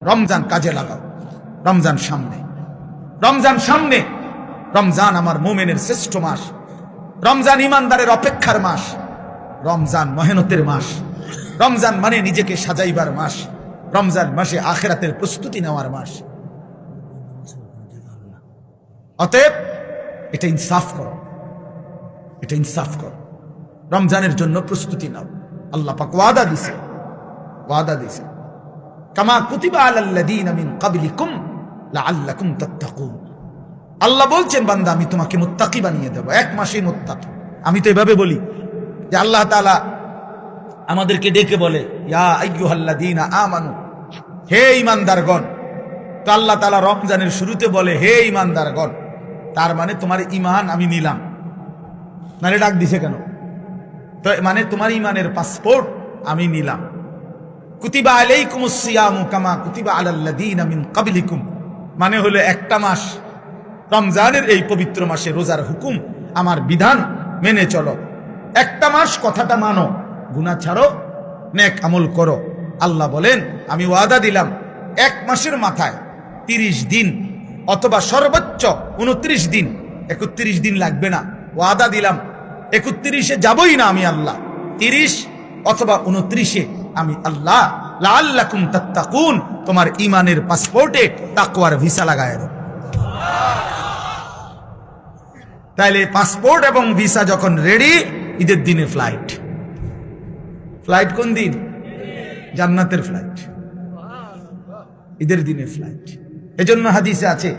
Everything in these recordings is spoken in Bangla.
রমজান কাজে লাগাও। রমজান সামনে, রমজান সামনে। রমজান আমার মুমিনের শ্রেষ্ঠ মাস। রমজান ইমানদারের অপেক্ষার মাস। রমজান মেহনতের মাস। রমজান মানে নিজেকে সাজাইবার মাস। রমজান মাসে আখিরাতের প্রস্তুতি নেওয়ার মাস। অতএব এটা ইনসাফ করো, এটা ইনসাফ করো। রমজানের জন্য প্রস্তুতি নাও। আল্লাহ পাক ওয়াদা দিছে, ওয়াদা দিছে, কামা কুতিবা আলাল্লাযীনা মিন ক্বাবলিকুম লাআল্লাকুম তাত্তাকুন। আল্লাহ বলছেন, বান্দা আমি তোমাকে মুত্তাকি বানিয়ে দেব, এক মাসেই মুত্তাকি। আমি তো এভাবে বলি যে আল্লাহ তাআলা আমাদেরকে ডেকে বলে, ইয়া আইয়ুহাল্লাযীনা আমানু, হে ঈমানদারগণ। তো আল্লাহ তাআলা রমজানের শুরুতে বলে, হে ঈমানদারগণ, তার মানে তোমার ঈমান আমি নিলাম। মানে ডাক দিছে কেন? তো মানে তোমার ঈমানের পাসপোর্ট আমি নিলাম। কুতিবা আলাইকুমুস সিয়ামু কামা কুতিবা আলাল্লাযীনা মিন ক্বাবলিকুম, মানে হলো একটা মাস, রমজানের এই পবিত্র মাসে রোজার হুকুম, আমার বিধান মেনে চলো। একটা মাস কথাটা মানো, গুনাহ ছাড়ো, নেক আমল করো। আল্লাহ বলেন, আমি ওয়াদা দিলাম এক মাসের মাথায় 30 দিন অথবা সর্বোচ্চ 29 দিন, 31 দিন লাগবে না। ওয়াদা দিলাম 31-এ যাবই না আমি আল্লাহ, 30 অথবা 29-এ আমি আল্লাহ লাআল্লাকুম তাত্তাকুন, তোমার ঈমানের পাসপোর্টে তাকওয়ার ভিসা লাগায় দাও। তাইলে পাসপোর্ট এবং ভিসা যখন রেডি, ঈদের দিনে ফ্লাইট। ফ্লাইট কোন দিন? জান্নাতের ফ্লাইট, ঈদের দিনে ফ্লাইট। এজন্য হাদিসে আছে,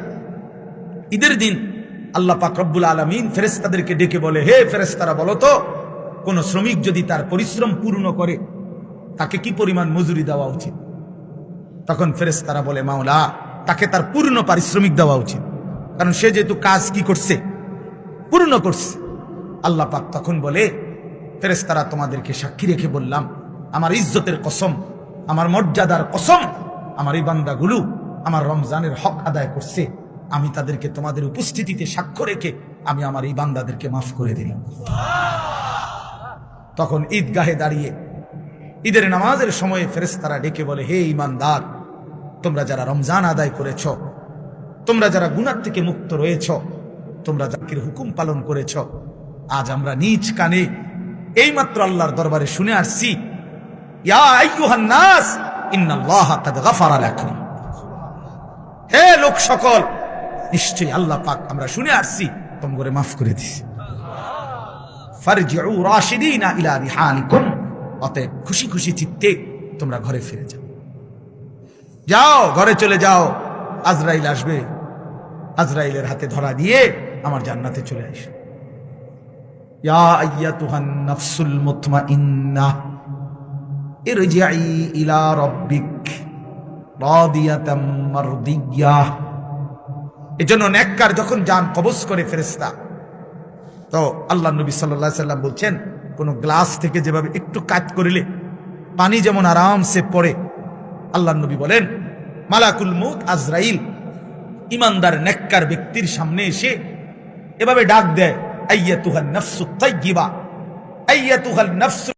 ঈদের দিন আল্লাহ পাক রব্বুল আলামিন ফেরেশতাদেরকে ডেকে বলে, হে ফেরেশতারা, বলো তো কোন শ্রমিক যদি তার পরিশ্রম পূর্ণ করে তাকে কি পরিমাণ মজুরি দেওয়া উচিত? তখন ফেরেশতারা বলে, মাওলা, তাকে তার পূর্ণ পারিশ্রমিক দেওয়া উচিত, কারণ সে যেহেতু কাজ কি করছে, পূর্ণ করছে। আল্লাহ পাক তখন বলে, ফেরেশতারা, তোমাদেরকে সাক্ষী রেখে বললাম, আমার ইজ্জতের কসম, আমার মর্যাদার কসম, আমার এই বান্দাগুলো আমার রমজানের হক আদায় করছে, আমি তাদেরকে তোমাদের উপস্থিতিতে সাক্ষ্য রেখে আমি আমার এই বান্দাদেরকে মাফ করে দিলাম। তখন ঈদগাহে দাঁড়িয়ে ঈদের নামাজের সময়ে ফেরেশতারা ডেকে বলে, হে ঈমানদার, তোমরা যারা রমজান আদায় করেছ, তোমরা যারা গুনাহ থেকে মুক্ত রয়েছ, তোমরা যাকির হুকুম পালন করেছ, আজ আমরা নিজ কানে এইমাত্র আল্লাহর দরবারে শুনে আসছি, ইয়া আইয়ুহান নাস ইন্নাল্লাহা কাদ গাফারা লাকুম। হে লোক সকল, নিশ্চয়ই আল্লাহ পাক, আমরা শুনে আসছি, তোমরা মাফ করে দিয়েছে। ফারজিউ রাশিদিনা ইলা রিহালিকুম, অতএব খুশি খুশি চিত্তে তোমরা ঘরে ফিরে যাও। যাও, ঘরে চলে যাও। আজরাইল আসবে, আজরাইলের হাতে ধরা দিয়ে আমার জান্নাতে চলে আসো। ইয়া আইয়াতুহান নাফসুল মুতমাইন্নাহ ইরজিই ইলা রাব্বিক রাদিয়াতাম মারদিয়াহ। এজন্য নেককার যখন জান কবজ করে ফেরেশতা, তো আল্লাহ নবী সাল্লাল্লাহু আলাইহি সাল্লাম বলছেন, কোন গ্লাস থেকে যেভাবে একটু কাট করিলে পানি যেমন আরামসে পড়ে, আল্লাহ নবী বলেন, মালাকুল মউত আজরাইল ইমানদার নেককার ব্যক্তির সামনে এসে এভাবে ডাক দেয়, আইয়াতুহান নাফসুত তাইয়্যিবা, আইয়াতুহান নাফসু